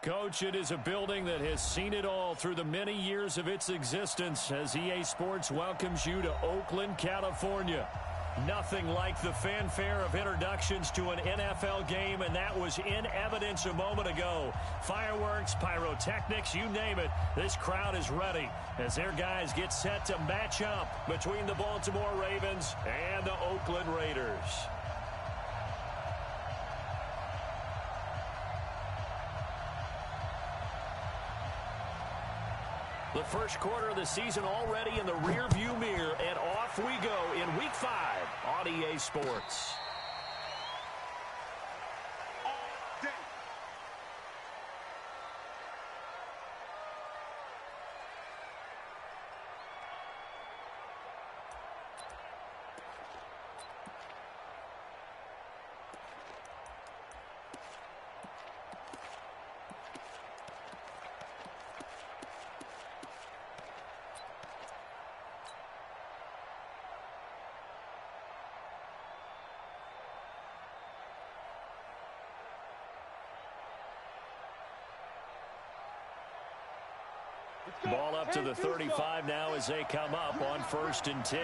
Coach, it is a building that has seen it all through the many years of its existence as EA Sports welcomes you to Oakland, California. Nothing like the fanfare of introductions to an NFL game, and that was in evidence a moment ago. Fireworks, pyrotechnics, you name it, this crowd is ready as their guys get set to match up between the Baltimore Ravens and the Oakland Raiders. The first quarter of the season already in the rearview mirror, and off we go in Week 5 on EA Sports. Ball up to the 35 now as they come up on 1st and 10.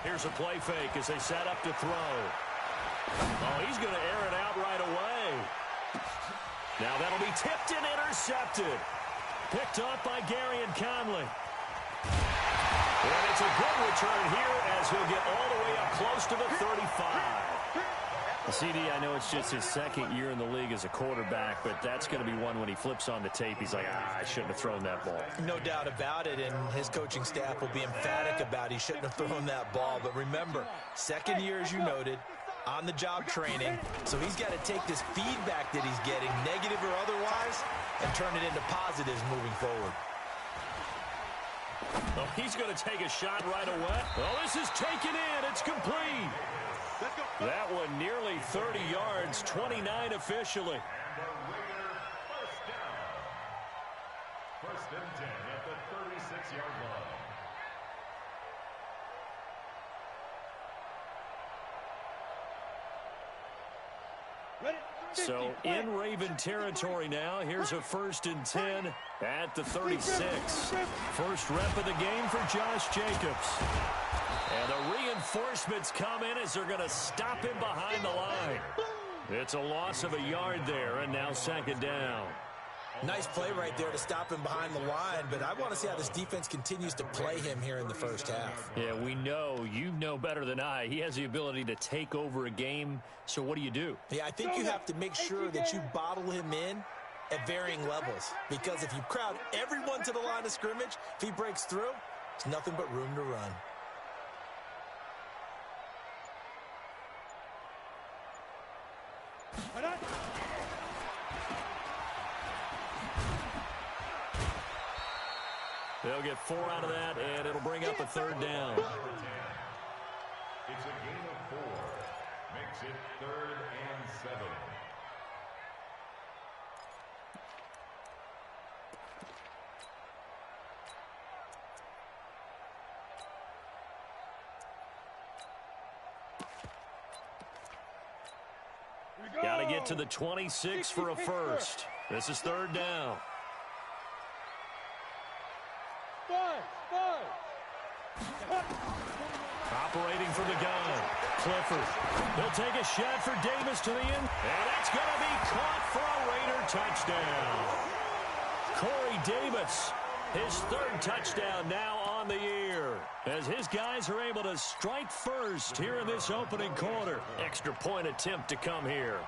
Here's a play fake as they set up to throw. Oh, he's going to air it out right away. Now that'll be tipped and intercepted. Picked off by Gary and Conley. And it's a good return here as he'll get all the way up close to the 35. CD, I know it's just his second year in the league as a quarterback, but that's going to be one when he flips on the tape. He's like, I shouldn't have thrown that ball. No doubt about it, and his coaching staff will be emphatic about he shouldn't have thrown that ball. But remember, second year, as you noted, on-the-job training, so he's got to take this feedback that he's getting, negative or otherwise, and turn it into positives moving forward. Oh, he's going to take a shot right away. Oh, this is taken in. It's complete. That one nearly 30 yards, 29 officially. First and 10 at the 36-yard line. So in Raven territory now. Here's a 1st and 10 at the 36. First rep of the game for Josh Jacobs. And the reinforcements come in as they're going to stop him behind the line. It's a loss of a yard there, and now 2nd down. Nice play right there to stop him behind the line, but I want to see how this defense continues to play him here in the first half. Yeah, we know. You know better than I. He has the ability to take over a game, so what do you do? Yeah, I think you have to make sure that you bottle him in at varying levels, because if you crowd everyone to the line of scrimmage, if he breaks through, it's nothing but room to run. They'll get 4 out of that, and it'll bring up a 3rd down. It's a gain of 4. Makes it 3rd and 7. Got to get to the 26 for a first. This is 3rd down. Operating from the gun, Clifford. He'll take a shot for Davis to the end, and that's going to be caught for a Raider touchdown. Corey Davis, his 3rd touchdown now on the year, as his guys are able to strike first here in this opening quarter. Extra point attempt to come here.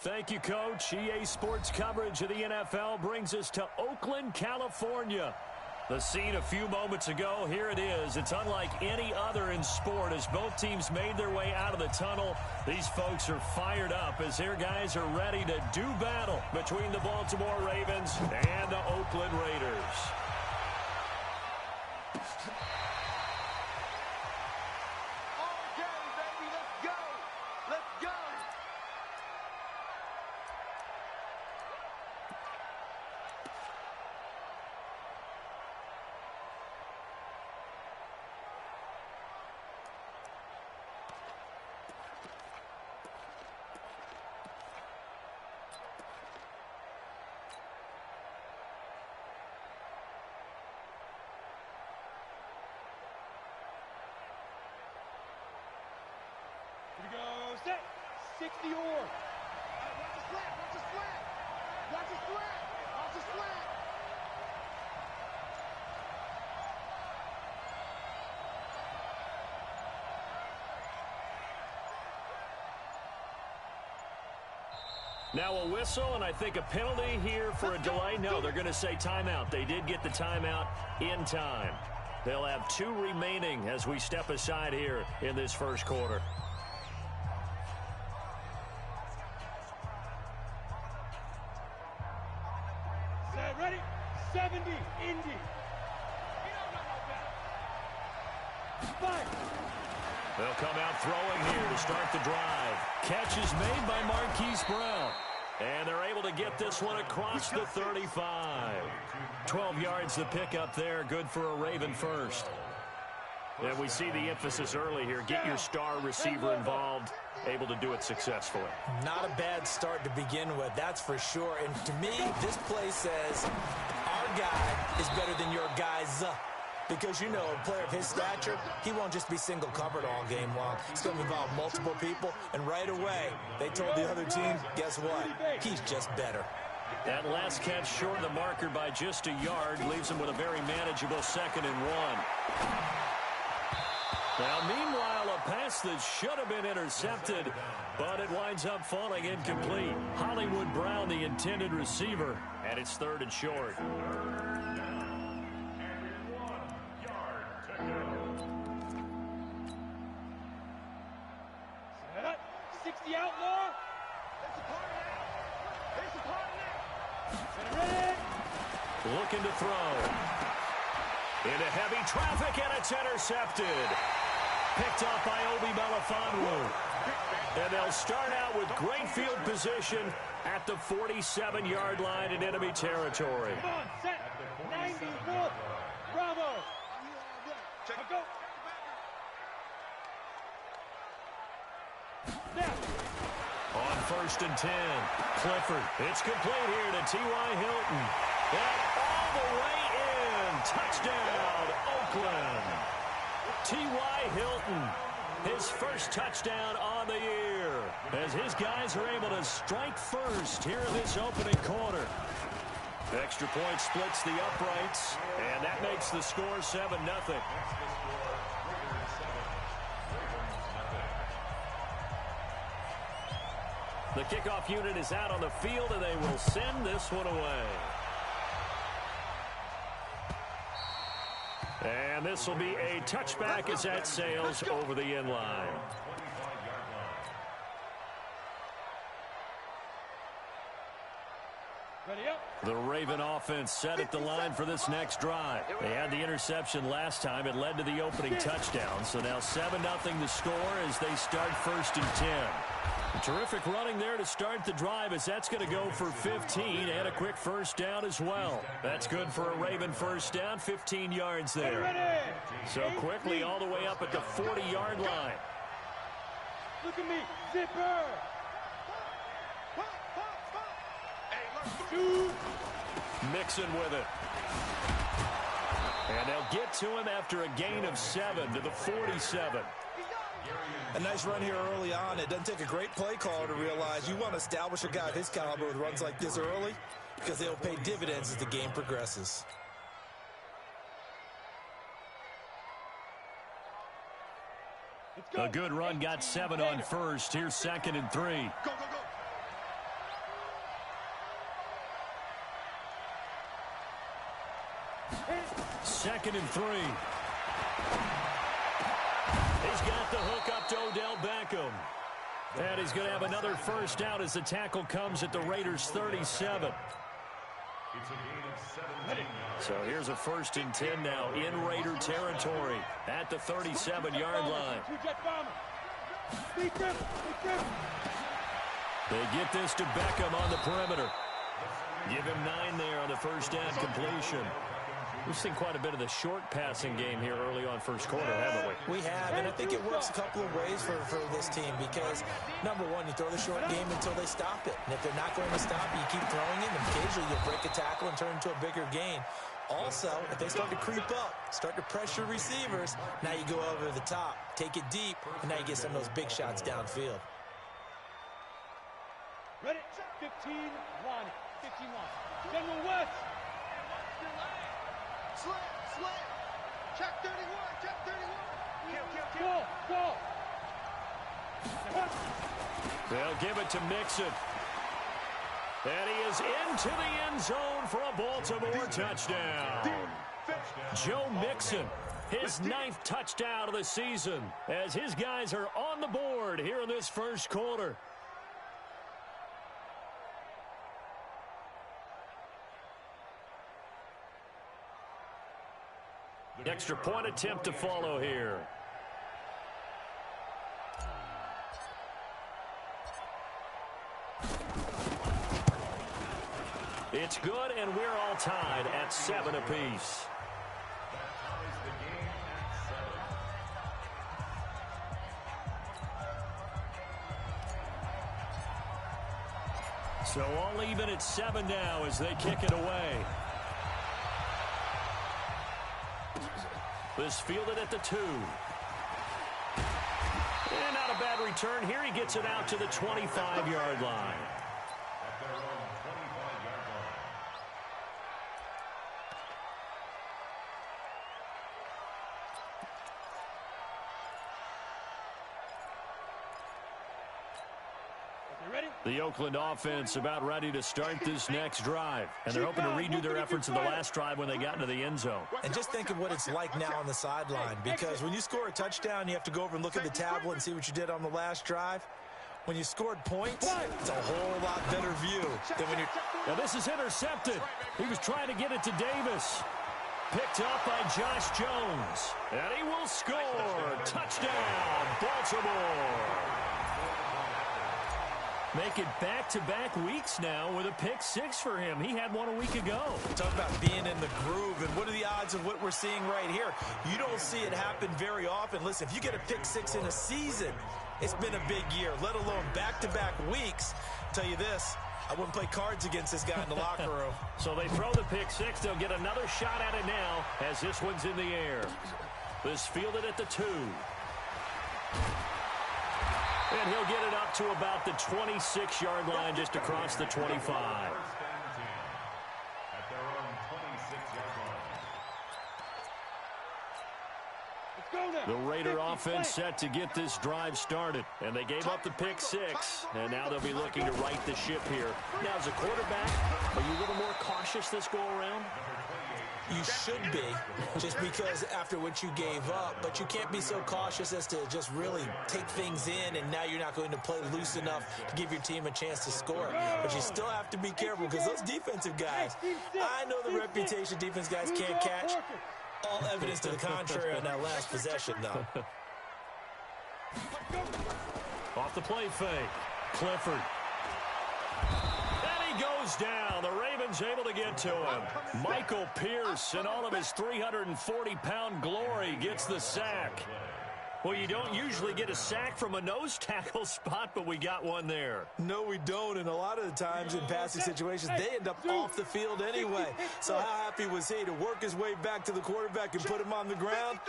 Thank you, Coach. EA Sports coverage of the NFL brings us to Oakland, California. The scene a few moments ago, here it is. It's unlike any other in sport as both teams made their way out of the tunnel. These folks are fired up as their guys are ready to do battle between the Baltimore Ravens and the Oakland Raiders. Here we go, set, 60 or. Watch the slant, watch the slant. Watch the slant, watch the slant. Now a whistle, and I think a penalty here for a delay. No, they're going to say timeout. They did get the timeout in time. They'll have 2 remaining as we step aside here in this first quarter. Set, ready, 70, Indy. Five. They'll come out throwing here to start the drive. Catch is made by Marquise Brown. And they're able to get this one across the 35. 12 yards to pick up there. Good for a Raven first. And we see the emphasis early here. Get your star receiver involved. Able to do it successfully. Not a bad start to begin with, that's for sure. And to me, this play says our guy is better than your guy's. Because, you know, a player of his stature, he won't just be single covered all game long. He's going to involve multiple people. And right away, they told the other team, guess what? He's just better. That last catch short of the marker by just a yard leaves him with a very manageable 2nd and 1. Now, meanwhile, a pass that should have been intercepted, but it winds up falling incomplete. Hollywood Brown, the intended receiver, and it's 3rd and short. 60 outlaw. There's a party now. There's a party now. Ready? Looking to throw. Into heavy traffic, and it's intercepted. Picked off by Obi Melifonwu. And they'll start out with great field position at the 47-yard line in enemy territory. Come on, set. 94. Bravo. Check. Go. On 1st and 10, Clifford. It's complete here to T.Y. Hilton. And all the way in. Touchdown, Oakland. T.Y. Hilton, his first touchdown on the year, as his guys are able to strike first here in this opening quarter. Extra point splits the uprights, and that makes the score 7-0. The kickoff unit is out on the field, and they will send this one away. And this will be a touchback as that sails over the end line. The Raven offense set at the line for this next drive. They had the interception last time. It led to the opening touchdown. So now 7-0 the score as they start 1st and 10. Terrific running there to start the drive as that's going to go for 15 and a quick first down as well. That's good for a Raven first down, 15 yards there. So quickly all the way up at the 40-yard line. Look at me, zipper. Mixing with it. And they'll get to him after a gain of 7 to the 47. A nice run here early on. It doesn't take a great play caller to realize you want to establish a guy of his caliber with runs like this early because they'll pay dividends as the game progresses. A good run got 7 on 1st. Here's 2nd and 3. Go, go, go. 2nd and 3. He's got the hook up to Odell Beckham. And he's going to have another first down as the tackle comes at the Raiders' 37. It's a gain of 17 yards. So here's a 1st and 10 now in Raider territory at the 37-yard line. They get this to Beckham on the perimeter. Give him 9 there on the first down completion. We've seen quite a bit of the short passing game here early on first quarter, haven't we? We have, and I think it works a couple of ways for this team because, number one, you throw the short game until they stop it. And if they're not going to stop it, you keep throwing it, and occasionally you'll break a tackle and turn into a bigger gain. Also, if they start to creep up, start to pressure receivers, now you go over the top, take it deep, and now you get some of those big shots downfield. Ready? 15 line. 15 line. General West. Slant. Check 31. Check 31. Go. They'll give it to Mixon. And he is into the end zone for a Baltimore touchdown. Joe Mixon, his 9th touchdown of the season, as his guys are on the board here in this first quarter. Extra point attempt to follow here. It's good, and we're all tied at 7 apiece. So all even at 7 now as they kick it away. This fielded at the 2. And not a bad return. Here he gets it out to the 25-yard line. At their own 25-yard line. You ready? The Oakland offense about ready to start this next drive. And they're hoping to redo their efforts in the last drive when they got into the end zone. And just think of what it's like now on the sideline, because when you score a touchdown, you have to go over and look at the tablet and see what you did on the last drive. When you scored points, it's a whole lot better view than when you're... Now this is intercepted. He was trying to get it to Davis. Picked up by Josh Jones. And he will score. Touchdown, Baltimore. Make it back-to-back weeks now with a pick-6 for him. He had one a week ago. Talk about being in the groove, and what are the odds of what we're seeing right here? You don't see it happen very often. Listen, if you get a pick-6 in a season, it's been a big year, let alone back-to-back weeks. I'll tell you this, I wouldn't play cards against this guy in the locker room. So they throw the pick-6. They'll get another shot at it now as this one's in the air. This fielded at the 2. And he'll get it up to about the 26-yard line, just across the 25. First and 10 at their own 26-yard line. The Raider offense set to get this drive started. And they gave up the pick-6. And now they'll be looking to right the ship here. Now, as a quarterback, are you a little more cautious this go-around? You should be, just because after what you gave up, but you can't be so cautious as to just really take things in, and now you're not going to play loose enough to give your team a chance to score. But you still have to be careful, because those defensive guys, I know the reputation defense guys can't catch. All evidence to the contrary on that last possession, though. Off the play fake, Clifford. Goes down. The Ravens able to get to him. Michael Pierce, in all of his 340-pound glory, gets the sack. Well, you don't usually get a sack from a nose tackle spot, but we got one there. No, we don't, and a lot of the times in passing situations, they end up off the field anyway. So how happy was he to work his way back to the quarterback and put him on the ground?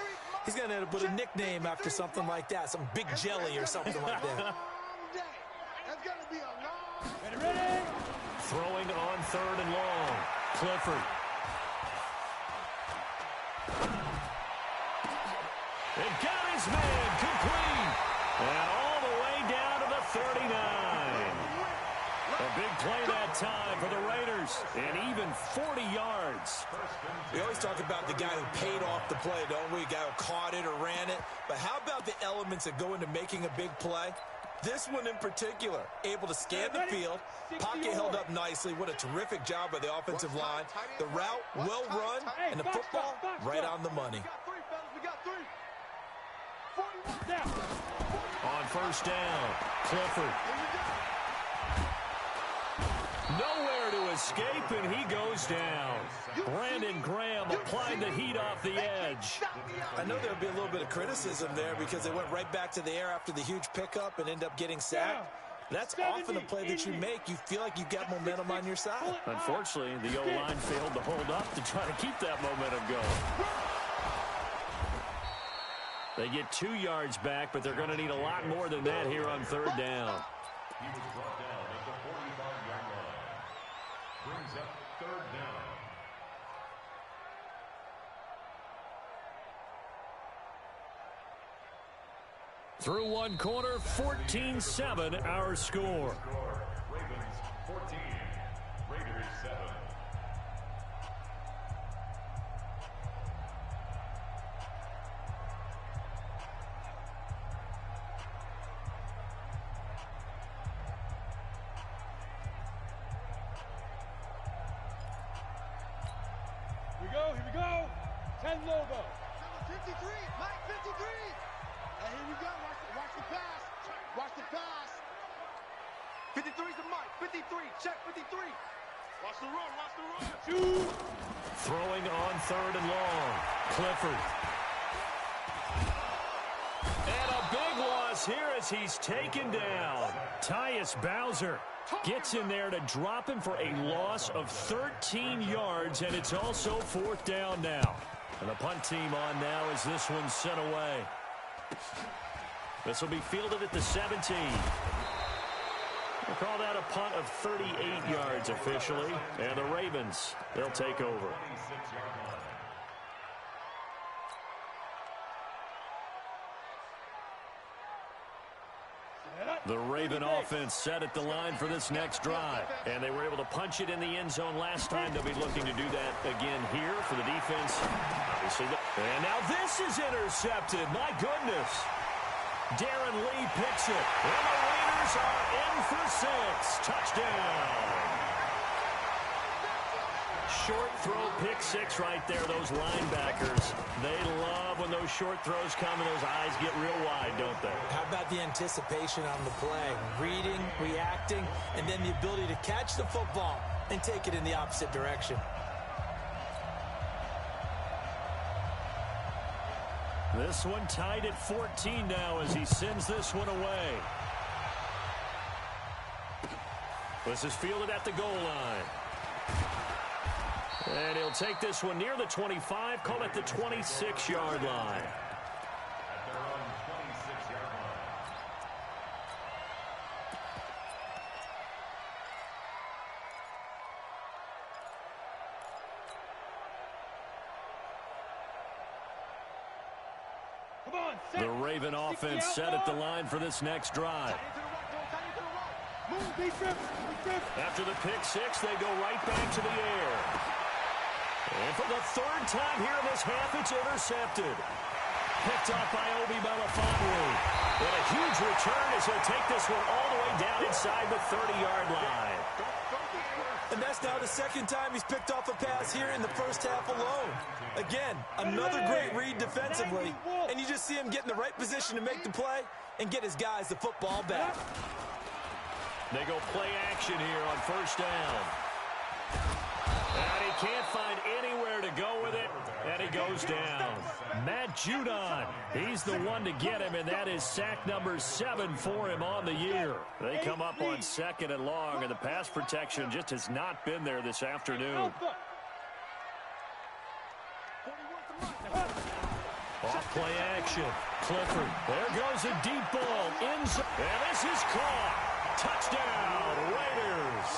He's going to end up with a nickname after something like that, some Big Jelly or something like that. That's going to be a long... Ready? Throwing on 3rd and long. Clifford. And got his man complete. And all the way down to the 39. A big play that time for the Raiders, and even 40 yards. We always talk about the guy who paid off the play, don't we? A guy who caught it or ran it. But how about the elements that go into making a big play? This one in particular, able to scan the field, pocket held up nicely. What a terrific job by the offensive line. The route well run, and the football right on the money. On first down, Clifford. Nowhere to escape, and he goes down. Brandon Graham applied the heat off the edge. I know there'll be a little bit of criticism there because they went right back to the air after the huge pickup and end up getting sacked. That's often a play that you make. You feel like you've got momentum on your side. Unfortunately, the O-line failed to hold up to try to keep that momentum going. They get 2 yards back, but they're going to need a lot more than that here on third down. He was brought down at the 45-yard line. Brings up third down. Through one quarter, 14-7 our score. Ravens 14, Raiders 7. Here we go. 10 logo. Number 53, Mike 53. And here we go. Watch the pass. Watch the pass. 53's the Mike. 53. Check 53. Watch the run. Watch the run. Two. Throwing on third and long. Clifford. And a big loss here as he's taken down. Tyus Bowser gets in there to drop him for a loss of 13 yards, and it's also fourth down now. And the punt team on now as this one's sent away. This will be fielded at the 17. We'll call that a punt of 38 yards officially, and the Ravens, they'll take over. 26-yard line. The Raven offense set at the line for this next drive, and they were able to punch it in the end zone last time. They'll be looking to do that again here for the defense. Obviously, and now this is intercepted. My goodness. Darren Lee picks it, and the Raiders are in for 6. Touchdown. Short throw, pick 6 right there. Those linebackers, they love when those short throws come and those eyes get real wide, don't they? How about the anticipation on the play? Reading, reacting, and then the ability to catch the football and take it in the opposite direction. This one tied at 14 now as he sends this one away. This is fielded at the goal line. And he'll take this one near the 25, call it the 26-yard line. At their own 26-yard line. Come on, set. The Raven offense set at the line for this next drive. Move, defense. After the pick 6, they go right back to the air. And for the third time here in this half, it's intercepted. Picked up by Obi Melifonwu. And a huge return as he'll take this one all the way down inside the 30-yard line. And that's now the second time he's picked off a pass here in the first half alone. Again, another great read defensively, and you just see him get in the right position to make the play and get his guys the football back. They go play action here on first down. And he can't find anywhere to go with it, and he goes down. Matt Judon, he's the one to get him, and that is sack number 7 for him on the year. They come up on second and long, and the pass protection just has not been there this afternoon. Off play action. Clifford. There goes a deep ball. And this is caught. Touchdown, Raiders.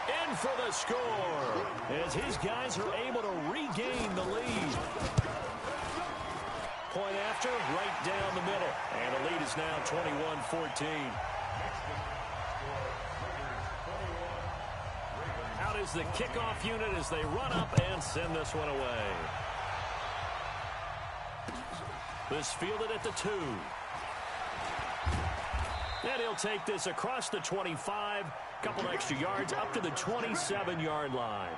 In for the score as his guys are able to regain the lead. Point after, right down the middle. And the lead is now 21-14. is the kickoff unit as they run up and send this one away. This fielded at the 2. And he'll take this across the 25. Couple extra yards up to the 27-yard line.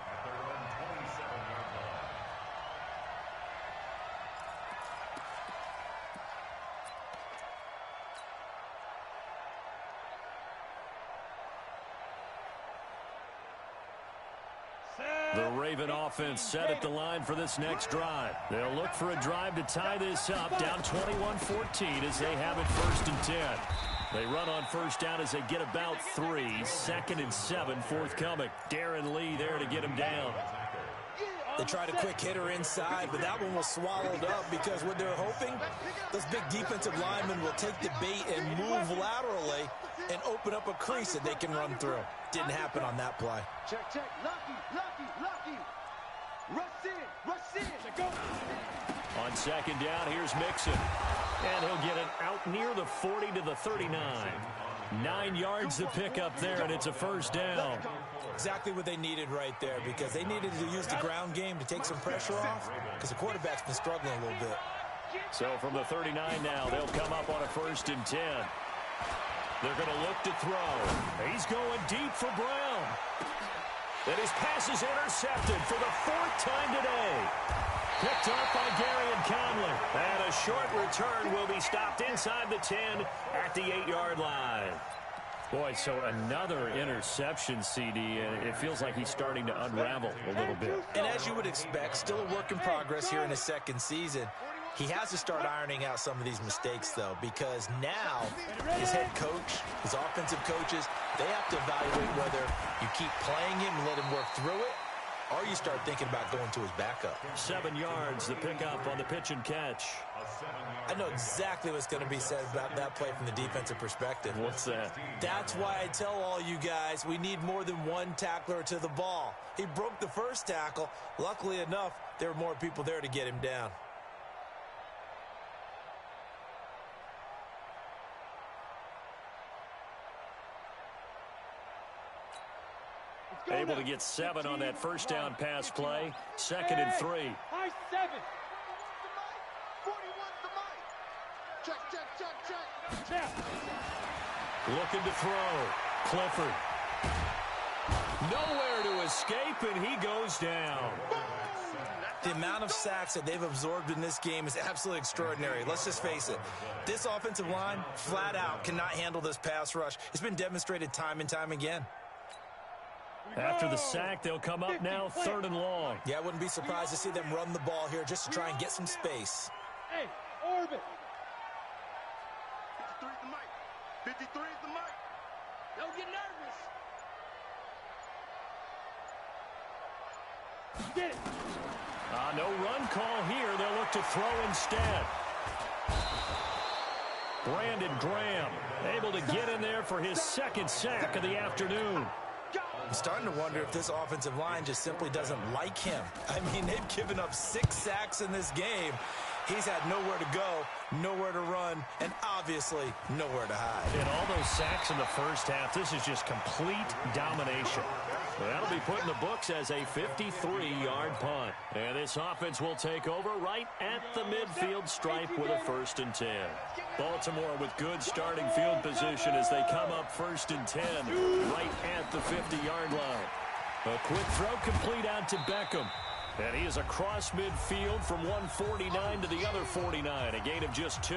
The Raven offense set at the line for this next drive. They'll look for a drive to tie this up, down 21-14 as they have it 1st and 10. They run on first down as they get about 3. 2nd and 7 forthcoming. Darren Lee there to get him down. They tried a quick hitter inside, but that one was swallowed up because what they're hoping, those big defensive linemen will take the bait and move laterally and open up a crease that they can run through. Didn't happen on that play. Check. Lucky. Rush in. Go. On 2nd down, here's Mixon. And he'll get it out near the 40 to the 39. 9 yards to pick up there, and it's a 1st down. Exactly what they needed right there, because they needed to use the ground game to take some pressure off, because the quarterback's been struggling a little bit. So from the 39 now, they'll come up on a 1st and 10. They're going to look to throw. He's going deep for Brown. And his pass is intercepted for the 4th time today. Picked up by Gary and Conley. And a short return will be stopped inside the 10 at the 8-yard line. Boy, so another interception, CD, and it feels like he's starting to unravel a little bit. And as you would expect, still a work in progress here in his 2nd season. He has to start ironing out some of these mistakes, though, because now his head coach, his offensive coaches, they have to evaluate whether you keep playing him and let him work through it, or you start thinking about going to his backup. 7 yards, the pickup on the pitch and catch. I know exactly what's going to be said about that play from the defensive perspective. What's that? That's why I tell all you guys we need more than one tackler to the ball. He broke the first tackle. Luckily enough, there were more people there to get him down. Able to get 7 on that 1st down pass play. 2nd and 3. High 7. 41's the mic. Check. Looking to throw. Clifford. Nowhere to escape, and he goes down. The amount of sacks that they've absorbed in this game is absolutely extraordinary. Let's just face it. This offensive line, flat out, cannot handle this pass rush. It's been demonstrated time and time again. After the sack, they'll come up now 3rd and long. Yeah, I wouldn't be surprised to see them run the ball here just to try and get some space. Hey, orbit. 53's the mic. 53's the mic. Don't get nervous. Get it. No run call here. They'll look to throw instead. Brandon Graham able to get in there for his 2nd sack of the afternoon. I'm starting to wonder if this offensive line just simply doesn't like him. I mean, they've given up 6 sacks in this game. He's had nowhere to go, nowhere to run, and obviously nowhere to hide. And all those sacks in the first half, this is just complete domination. Well, that'll be put in the books as a 53-yard punt. And this offense will take over right at the midfield stripe with a 1st and 10. Baltimore with good starting field position as they come up 1st and 10 right at the 50-yard line. A quick throw complete out to Beckham. And he is across midfield from 149 to the other 49, a gain of just 2.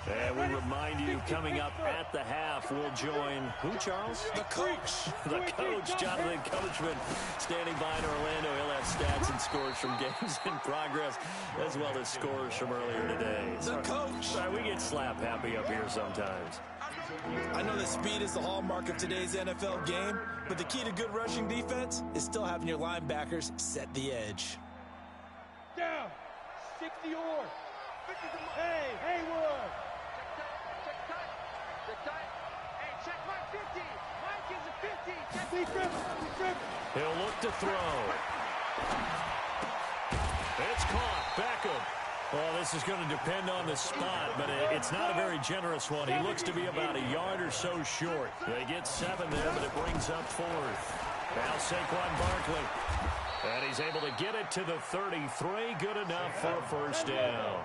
And we remind you, coming up at the half, we'll join who, Charles? The coach. The coach, Jonathan Coachman, standing by in Orlando. He'll have stats and scores from games in progress, as well as scores from earlier today. The coach. We get slap happy up here sometimes. I know that speed is the hallmark of today's NFL game, but the key to good rushing defense is still having your linebackers set the edge. Down. 60 or. Hey, Haywood. Check Mike 50. Mike is a 50. Check He'll look to throw. It's caught. Beckham. Oh, this is going to depend on the spot, but it's not a very generous one. He looks to be about a yard or so short. They get 7 there, but it brings up 4th. Now Saquon Barkley. And he's able to get it to the 33. Good enough for a first down.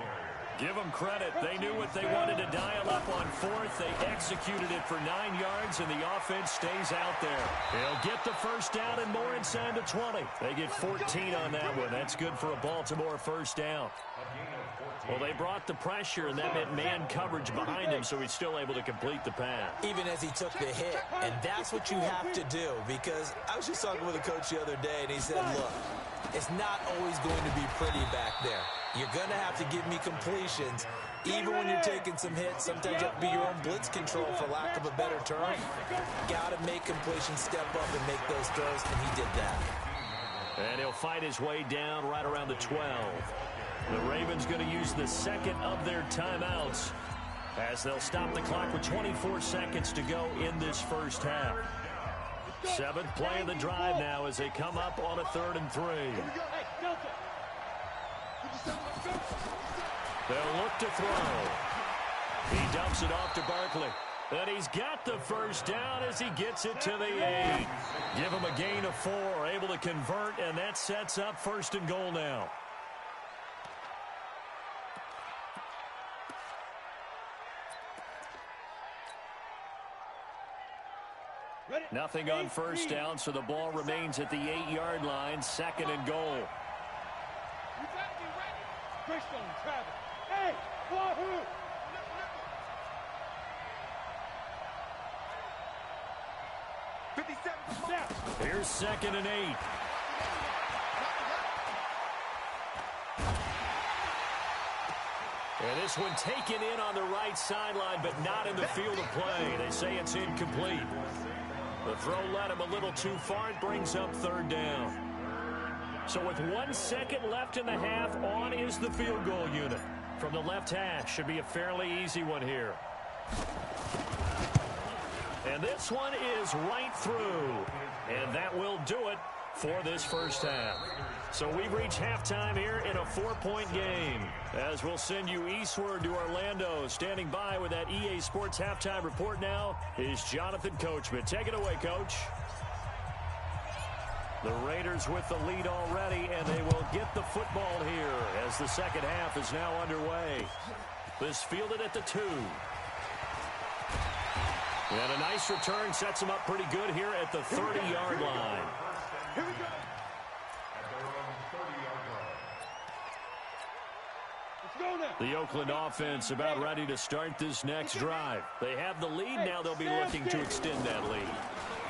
Give them credit. They knew what they wanted to dial up on 4th. They executed it for 9 yards, and the offense stays out there. They'll get the first down and more inside the 20. They get 14 on that one. That's good for a Baltimore first down. Well, they brought the pressure, and that meant man coverage behind him, so he's still able to complete the pass. Even as he took the hit, and that's what you have to do, because I was just talking with a coach the other day, and he said, look, it's not always going to be pretty back there. You're going to have to give me completions. Even when you're taking some hits, sometimes you have to be your own blitz control, for lack of a better term. Got to make completions, step up and make those throws, and he did that. And he'll fight his way down right around the 12. The Ravens going to use the second of their timeouts as they'll stop the clock with 24 seconds to go in this first half. 7th play of the drive now as they come up on a 3rd and 3. They'll look to throw. He dumps it off to Barkley. And he's got the first down as he gets it to the 8. Give him a gain of 4, able to convert, and that sets up 1st and goal now. Nothing on first down, so the ball remains at the 8-yard line, 2nd and goal. You got me ready. Christian, Travis. Hey, Wahoo! Here's 2nd and 8. And this one taken in on the right sideline, but not in the field of play. They say it's incomplete. The throw led him a little too far. It brings up 3rd down. So with 1 second left in the half, on is the field goal unit. From the left hash, should be a fairly easy one here. And this one is right through. And that will do it for this first half. So we've reached halftime here in a 4-point game. As we'll send you eastward to Orlando. Standing by with that EA Sports halftime report now is Jonathan Coachman. Take it away, Coach. The Raiders with the lead already, and they will get the football here as the second half is now underway. This fielded at the 2. And a nice return sets them up pretty good here at the 30-yard line. Here we go. The Oakland offense about ready to start this next drive. They have the lead. Now they'll be looking to extend that lead.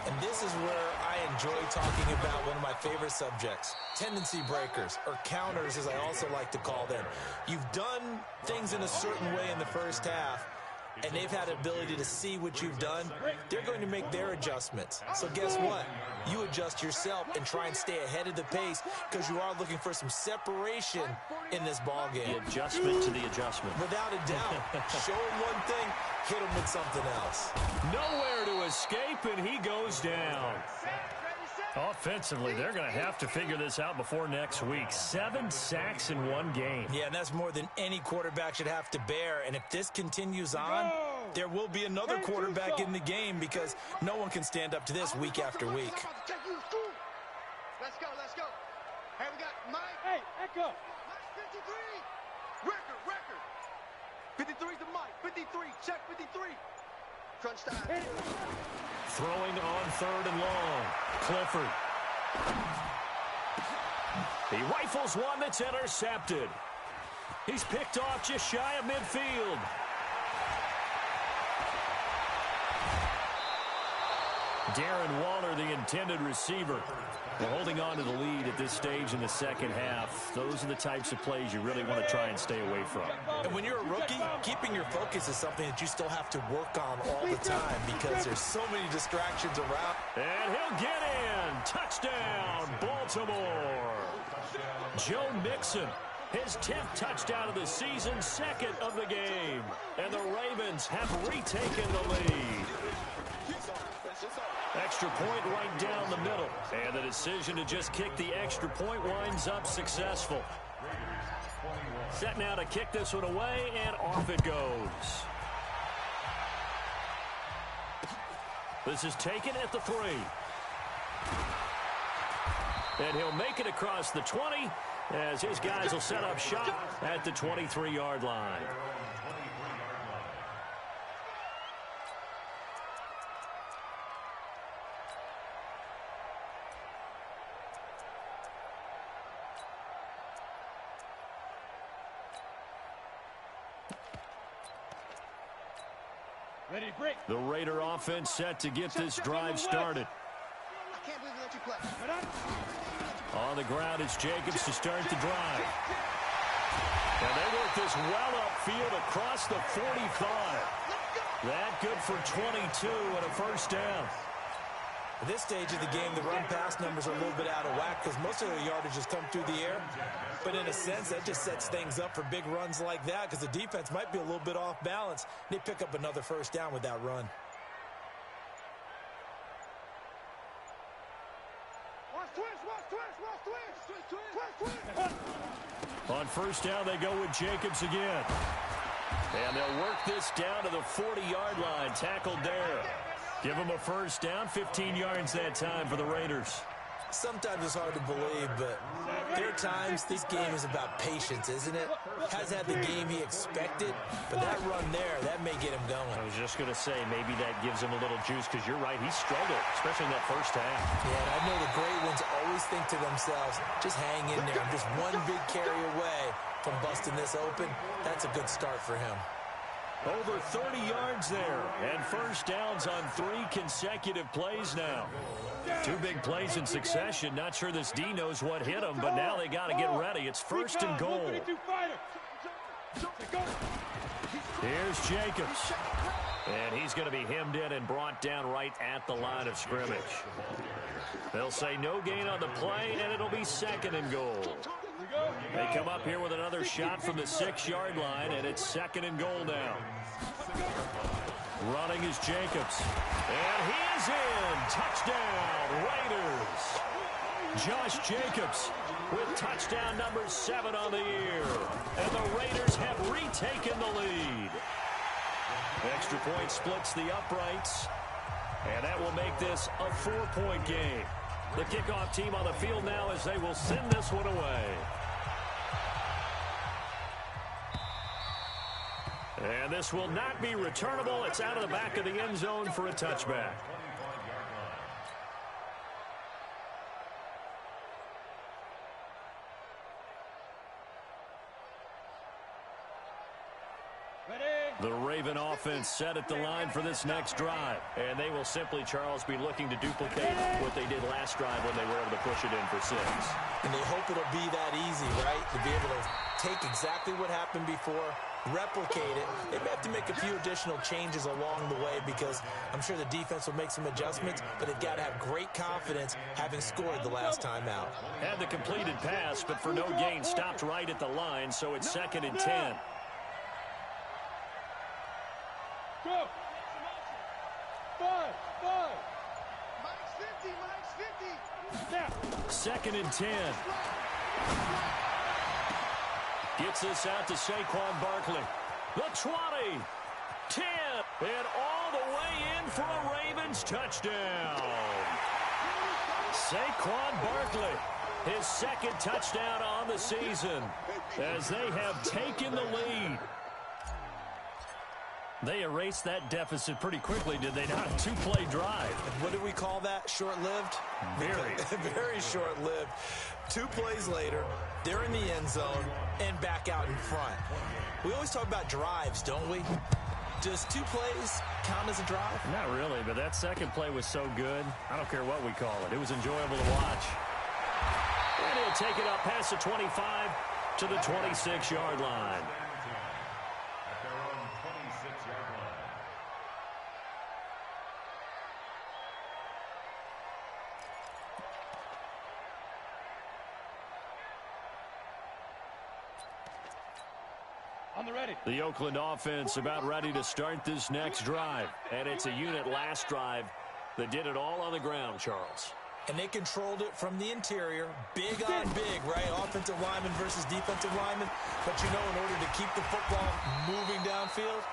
And this is where I enjoy talking about one of my favorite subjects, tendency breakers, or counters as I also like to call them. You've done things in a certain way in the first half, and they've had the ability to see what you've done. They're going to make their adjustments. So guess what? You adjust yourself and try and stay ahead of the pace because you are looking for some separation in this ball game. The adjustment to the adjustment. Without a doubt. Show him one thing, hit him with something else. Nowhere to escape, and he goes down. Offensively, they're going to have to figure this out before next week. 7 sacks in one game. Yeah, and that's more than any quarterback should have to bear. And if this continues on, there will be another quarterback in the game because no one can stand up to this week after week. Let's go, let's go. Hey, we got Mike. Hey, Echo. Mike 53. Record. 53 to Mike. 53. Check 53. Crunch time. Throwing on 3rd and long. Clifford. He rifles one that's intercepted. He's picked off just shy of midfield. Darren Waller, the intended receiver. They're holding on to the lead at this stage in the second half. Those are the types of plays you really want to try and stay away from. And when you're a rookie, keeping your focus is something that you still have to work on all the time because there's so many distractions around. And he'll get in. Touchdown, Baltimore. Joe Mixon, his 10th touchdown of the season, 2nd of the game. And the Ravens have retaken the lead. Extra point right down the middle. And the decision to just kick the extra point winds up successful. Set now to kick this one away, and off it goes. This is taken at the 3. And he'll make it across the 20 as his guys will set up shop at the 23-yard line. Ready, break. The Raider offense set to get this drive started. I can't believe they let you play. On the ground, it's Jacobs to start the drive. And they work this well upfield across the 45. That good for 22 and a first down. At this stage of the game, the run-pass numbers are a little bit out of whack because most of the yardage has come through the air. But in a sense, that just sets things up for big runs like that because the defense might be a little bit off balance. They pick up another first down with that run. On first down, they go with Jacobs again. And they'll work this down to the 40-yard line. Tackled there. Give them a first down, 15 yards that time for the Raiders. Sometimes it's hard to believe, but there are times this game is about patience, isn't it? Hasn't had the game he expected, but that run there, that may get him going. I was just going to say, maybe that gives him a little juice because you're right, he struggled, especially in that first half. Yeah, and I know the great ones always think to themselves, just hang in there. I'm just one big carry away from busting this open. That's a good start for him. Over 30 yards there, and first downs on 3 consecutive plays now. 2 big plays in succession. Not sure this D knows what hit him, but now they got to get ready. It's first and goal. Here's Jacobs. And he's going to be hemmed in and brought down right at the line of scrimmage. They'll say no gain on the play, and it'll be second and goal. They come up here with another shot from the 6-yard line, and it's second and goal now. Running is Jacobs. And he is in. Touchdown, Raiders. Josh Jacobs with touchdown number 7 on the year. And the Raiders have retaken the lead. Extra point splits the uprights. And that will make this a 4-point game. The kickoff team on the field now as they will send this one away. And this will not be returnable. It's out of the back of the end zone for a touchback. The Raven offense set at the line for this next drive. And they will simply, Charles, be looking to duplicate what they did last drive when they were able to push it in for 6. And they hope it'll be that easy, right? To be able to take exactly what happened before, replicate it. They may have to make a few additional changes along the way because I'm sure the defense will make some adjustments, but they've got to have great confidence having scored the last time out. Had the completed pass, but for no gain, stopped right at the line, so it's second and 10. Go. 5. Mike's 50. Now. Second and 10. Gets this out to Saquon Barkley. The 20. 10. And all the way in for a Ravens touchdown. Saquon Barkley, his second touchdown on the season as they have taken the lead. They erased that deficit pretty quickly, did they not? A 2-play drive. What do we call that? Short-lived? Very. Very short-lived. 2 plays later, they're in the end zone and back out in front. We always talk about drives, don't we? Does 2 plays count as a drive? Not really, but that second play was so good. I don't care what we call it. It was enjoyable to watch. And he'll take it up past the 25 to the 26-yard line. The Oakland offense about ready to start this next drive. And it's a unit last drive that did it all on the ground, Charles. And they controlled it from the interior, big on big, right? Offensive lineman versus defensive lineman. But you know, in order to keep the football moving downfield,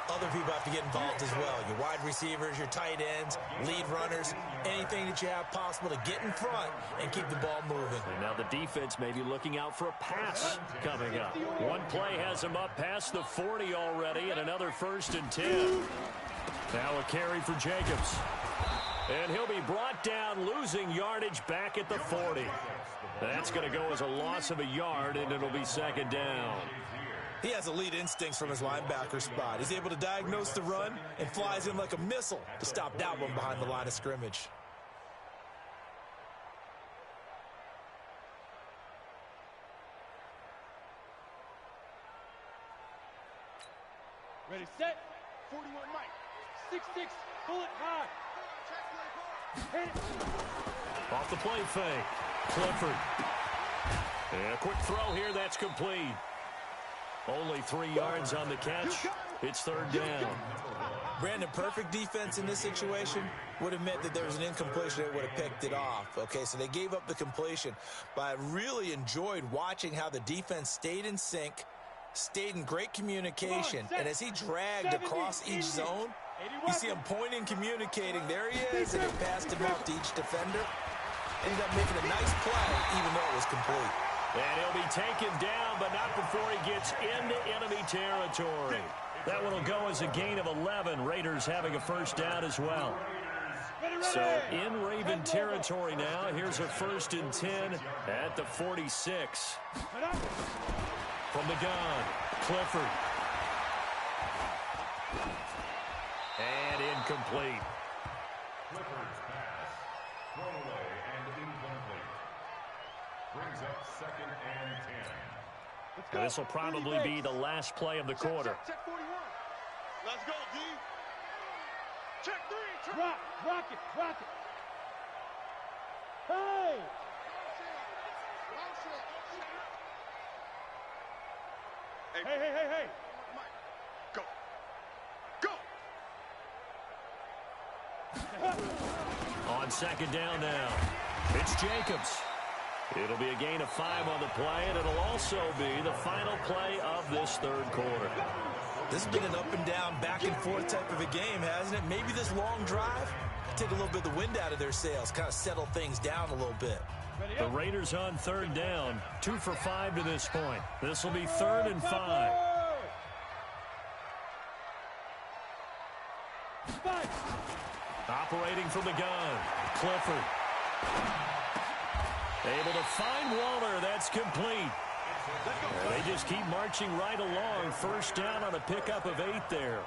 other people have to get involved as well. Your wide receivers, your tight ends, lead runners, anything that you have possible to get in front and keep the ball moving. And now the defense may be looking out for a pass coming up. One play has them up past the 40 already, and another 1st and 10. Now a carry for Jacobs. And he'll be brought down, losing yardage back at the 40. That's going to go as a loss of a yard, and it'll be 2nd down. He has elite instincts from his linebacker spot. He's able to diagnose the run and flies in like a missile to stop that one behind the line of scrimmage. Ready, set. 41 Mike. 6'6", bullet high. Hit it. Off the play fake. Clifford. And a quick throw here. That's complete. Only 3 yards on the catch. It's 3rd down. Brandon, perfect defense in this situation would have meant that there was an incompletion that would have picked it off. Okay, so they gave up the completion. But I really enjoyed watching how the defense stayed in sync, stayed in great communication. And as he dragged across each zone, you see him pointing, communicating. There he is, and he passed him out to each defender. Ended up making a nice play, even though it was complete. And he'll be taken down, but not before he gets into enemy territory. That one will go as a gain of 11. Raiders having a 1st down as well. So in Raven territory now. Here's a 1st and 10 at the 46. From the gun, Clifford. And incomplete. Clifford's pass. Thrown away and incomplete. Brings up 2nd and 10. Now, this will probably be the last play of the quarter. Check 41. Let's go, D. Check 3. Rock it. Hey! Hey. Mike, go. On 2nd down now, it's Jacobs. It'll be a gain of 5 on the play, and it'll also be the final play of this 3rd quarter. This has been an up and down, back and forth type of a game, hasn't it? Maybe this long drive take a little bit of the wind out of their sails, kind of settle things down a little bit. The Raiders on 3rd down, 2 for 5 to this point. This will be 3rd and 5. Operating from the gun, Clifford. Able to find Waller. That's complete. They just keep marching right along. 1st down on a pickup of 8 there.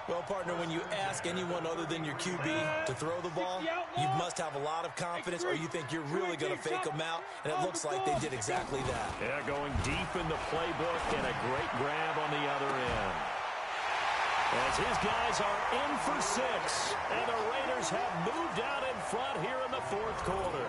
Well, partner, when you ask anyone other than your QB to throw the ball, you must have a lot of confidence, or you think you're really going to fake them out, and it looks like they did exactly that. Yeah, going deep in the playbook and a great grab on the other end. As his guys are in for 6, and the Raiders have moved out in front here in the 4th quarter.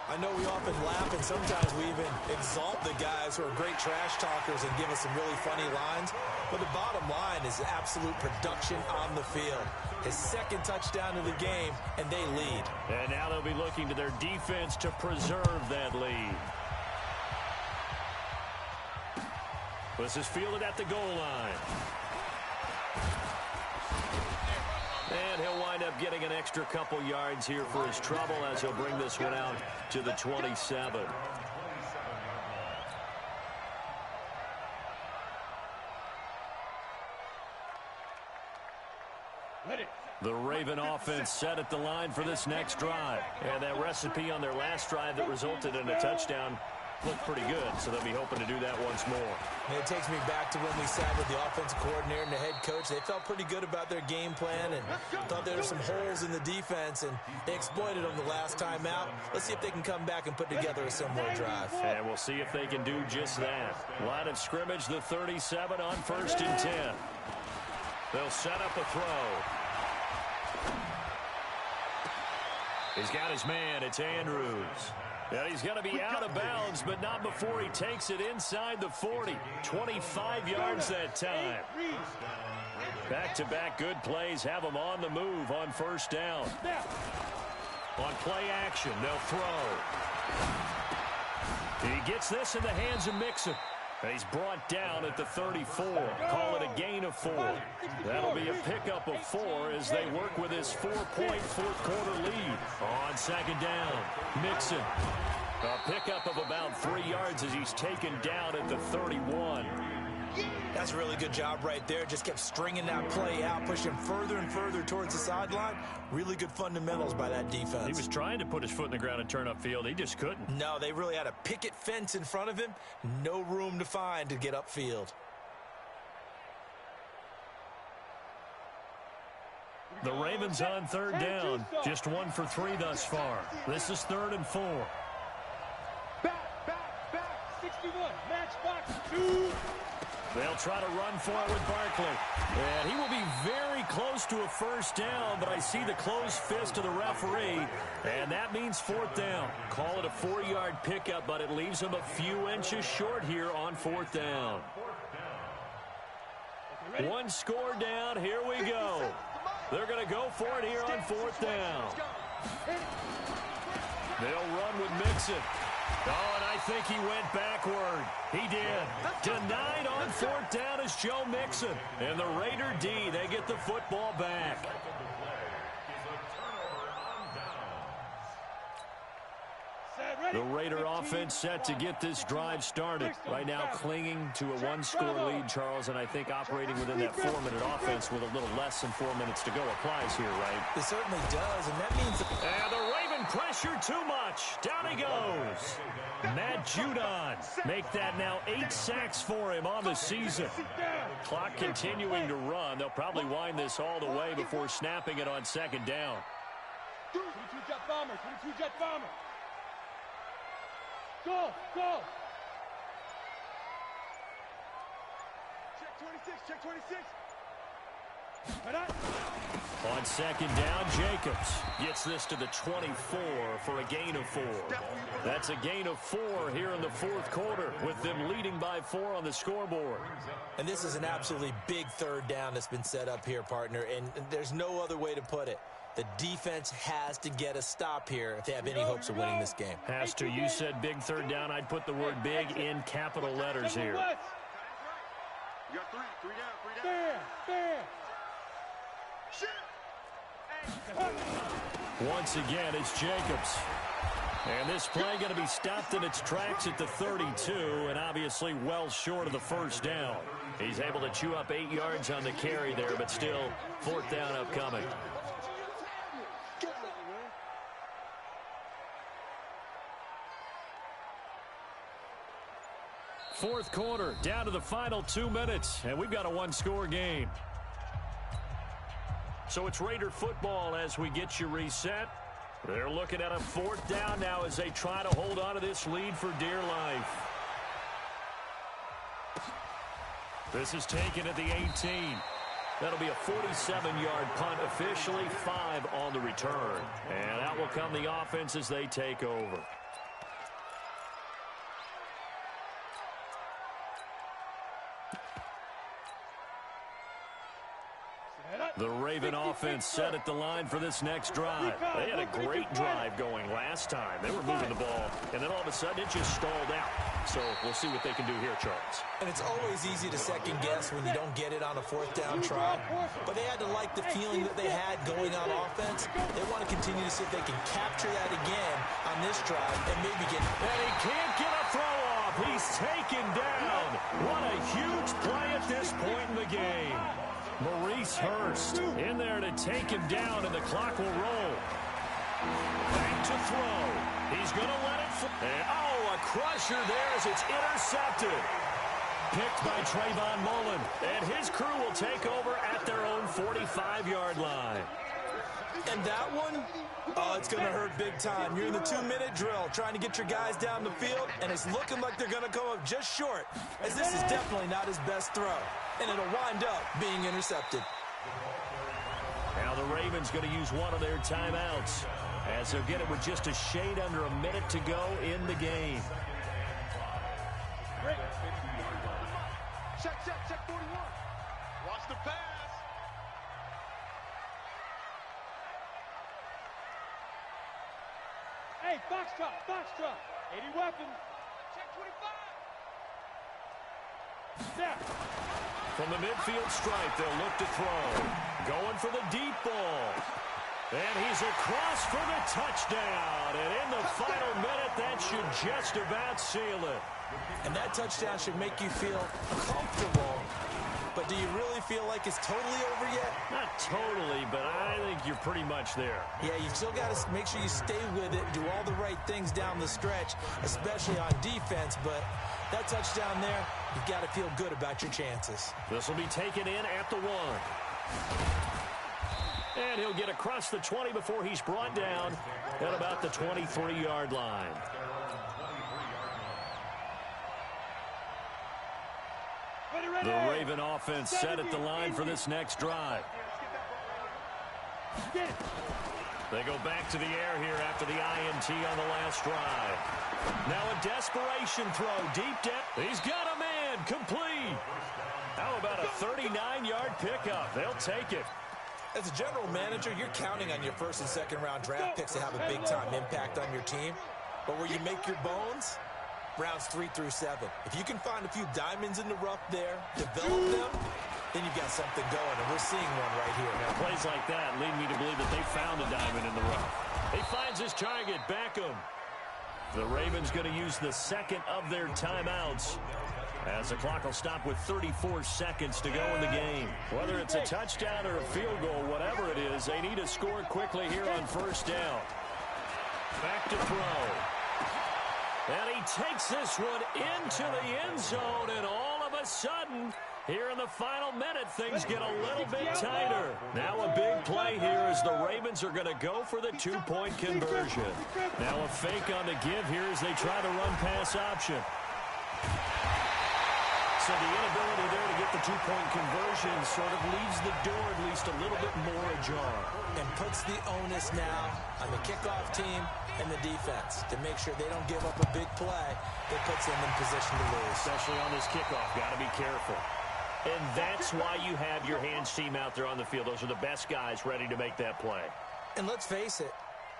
I know we often laugh, and sometimes we even exalt the guys who are great trash talkers and give us some really funny lines. But the bottom line is absolute production on the field. His 2nd touchdown of the game, and they lead. And now they'll be looking to their defense to preserve that lead. This is fielded at the goal line. And he'll wind up getting an extra couple yards here for his trouble as he'll bring this one out to the 27. The Raven offense set at the line for this next drive. And that recipe on their last drive that resulted in a touchdown looked pretty good, so they'll be hoping to do that once more. And it takes me back to when we sat with the offensive coordinator and the head coach. They felt pretty good about their game plan and thought there were some holes in the defense, and they exploited them the last time out. Let's see if they can come back and put together a similar drive. And we'll see if they can do just that. Line of scrimmage, the 37 on 1st and 10. They'll set up a throw. He's got his man. It's Andrews. And he's going to be out of bounds, but not before he takes it inside the 40. 25 yards that time. Back-to-back good plays have him on the move on 1st down. On play action, they'll throw. He gets this in the hands of Mixon. He's brought down at the 34. Call it a gain of 4. That'll be a pickup of 4 as they work with his 4-point fourth-quarter lead. On second down, Mixon. A pickup of about 3 yards as he's taken down at the 31. That's a really good job right there. Just kept stringing that play out, pushing further and further towards the sideline. Really good fundamentals by that defense. He was trying to put his foot in the ground and turn upfield. He just couldn't. No, they really had a picket fence in front of him. No room to find to get upfield. The Ravens on third down. Just 1 for 3 thus far. This is 3rd and 4. Back, 61, match box 2. They'll try to run for it with Barkley. And he will be very close to a first down, but I see the closed fist of the referee, and that means 4th down. Call it a 4-yard pickup, but it leaves him a few inches short here on 4th down. 1 score down. Here we go. They're going to go for it here on 4th down. They'll run with Mixon. Oh, and I think he went backward. He did. Denied on 4th down is Joe Mixon. And the Raider D, they get the football back. The Raider offense set to get this drive started. Right now clinging to a 1-score lead, Charles, and I think operating within that 4-minute offense with a little less than 4 minutes to go applies here, right? It certainly does, and that means... And the Raven pressure too much. Down he goes. Matt Judon make that now 8 sacks for him on the season. Clock continuing to run. They'll probably wind this all the way before snapping it on 2nd down. 22 jet bomber, 22 jet bomber. Go! Check 26. On 2nd down, Jacobs gets this to the 24 for a gain of 4. That's a gain of 4 here in the 4th quarter, with them leading by 4 on the scoreboard. And this is an absolutely big 3rd down that's been set up here, partner, and there's no other way to put it. The defense has to get a stop here if they have any hopes of winning this game. Has to. You said big 3rd down. I'd put the word big in capital letters here. You got 3 down. Fair. Once again, it's Jacobs. And this play going to be stopped in its tracks at the 32, and obviously well short of the 1st down. He's able to chew up 8 yards on the carry there, but still 4th down upcoming. Fourth quarter, down to the final 2 minutes, and we've got a 1-score game. So it's Raider football as we get you reset. They're looking at a 4th down now as they try to hold on to this lead for dear life. This is taken at the 18. That'll be a 47-yard punt, officially 5 on the return. And out will come the offense as they take over. The Raven offense set at the line for this next drive. They had a great drive going last time. They were moving the ball, and then all of a sudden it just stalled out. So we'll see what they can do here, Charles. And it's always easy to second guess when you don't get it on a 4th down try. But they had to like the feeling that they had going on offense. They want to continue to see if they can capture that again on this drive and maybe get... And he can't get a throw off. He's taken down. What a huge play at this point in the game. Maurice Hurst in there to take him down, and the clock will roll. Back to throw. He's going to let it fly. Oh, a crusher there as it's intercepted. Picked by Trayvon Mullen, and his crew will take over at their own 45-yard line. And that one, oh, it's going to hurt big time. You're in the 2-minute drill trying to get your guys down the field, and it's looking like they're going to come up just short, as this is definitely not his best throw, and it'll wind up being intercepted. Now the Ravens going to use one of their timeouts, as they'll get it with just a shade under a minute to go in the game. Check 41. Watch the pass. Hey, foxtrot, foxtrot. 80 weapons. Check 25. Step. From the midfield stripe, they'll look to throw. Going for the deep ball. And he's across for the touchdown. And in the final minute, that should just about seal it. And that touchdown should make you feel comfortable. But do you really feel like it's totally over yet? Not totally, but I think you're pretty much there. Yeah, you've still got to make sure you stay with it, do all the right things down the stretch, especially on defense. But that touchdown there, you've got to feel good about your chances. This will be taken in at the 1. And he'll get across the 20 before he's brought down at about the 23-yard line. The Raven offense set at the line for this next drive. They go back to the air here after the INT on the last drive. Now a desperation throw deep down. He's got a man complete. How about a 39-yard pickup? They'll take it. As a general manager, you're counting on your first and second round draft picks to have a big-time impact on your team. But where you make your bones, rounds 3 through 7. If you can find a few diamonds in the rough there, develop them, then you've got something going, and we're seeing one right here. Now, plays like that lead me to believe that they found a diamond in the rough. He finds his target, Beckham. The Ravens going to use the second of their timeouts, as the clock will stop with 34 seconds to go in the game. Whether it's a touchdown or a field goal, whatever it is, they need to score quickly here on first down. Back to throw. And he takes this one into the end zone, and all of a sudden, here in the final minute, things get a little bit tighter. Now a big play here as the Ravens are going to go for the two-point conversion. Now a fake on the give here as they try to run pass option. So the inability there to get the two-point conversion sort of leaves the door at least a little bit more ajar. And puts the onus now on the kickoff team and the defense to make sure they don't give up a big play that puts them in position to lose. Especially on this kickoff. Got to be careful. And that's why you have your hands team out there on the field. Those are the best guys ready to make that play. And let's face it,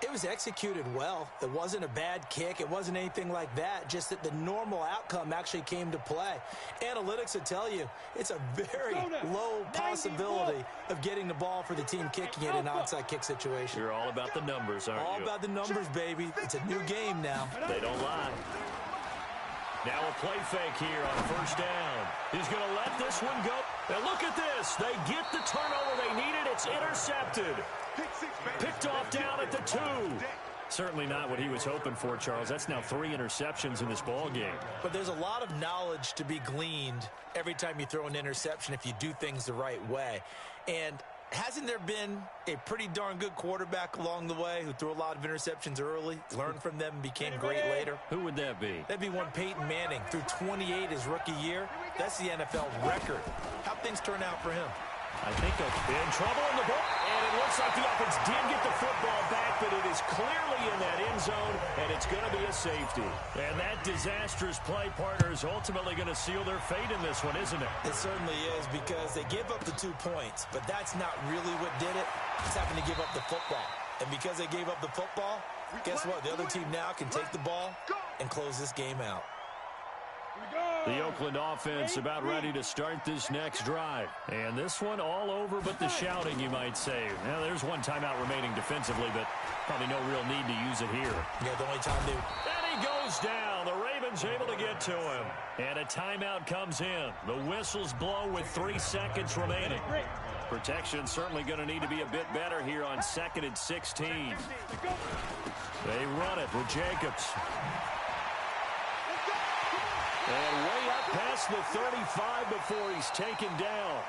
it was executed well. It wasn't a bad kick. It wasn't anything like that. Just that the normal outcome actually came to play. Analytics will tell you it's a very low possibility of getting the ball for the team kicking it in an onside kick situation. You're all about the numbers, aren't you? All about the numbers, baby. It's a new game now. They don't lie. Now a play fake here on first down. He's going to let this one go. Now look at this. They get the turnover they needed. It's intercepted. Picked off down at the 2. Certainly not what he was hoping for, Charles. That's now 3 interceptions in this ball game. But there's a lot of knowledge to be gleaned every time you throw an interception if you do things the right way. And hasn't there been a pretty darn good quarterback along the way who threw a lot of interceptions early, learned from them, and became great later? Who would that be? That'd be one Peyton Manning. Threw 28 his rookie year. That's the NFL record. How'd things turn out for him? I think in trouble in the ball. And it looks like the offense did get the football back, but it is clearly in that end zone, and it's going to be a safety. And that disastrous play partner is ultimately going to seal their fate in this one, isn't it? It certainly is, because they gave up the 2 points, but that's not really what did it. It's having to give up the football. And because they gave up the football, guess what? The other team now can take the ball and close this game out. The Oakland offense about ready to start this next drive. And this one all over but the shouting, you might say. Now, there's one timeout remaining defensively, but probably no real need to use it here. Yeah, the only time they... And he goes down. The Ravens able to get to him. And a timeout comes in. The whistles blow with 3 seconds remaining. Protection certainly going to need to be a bit better here on 2nd and 16. They run it with Jacobs. And way up past the 35 before he's taken down.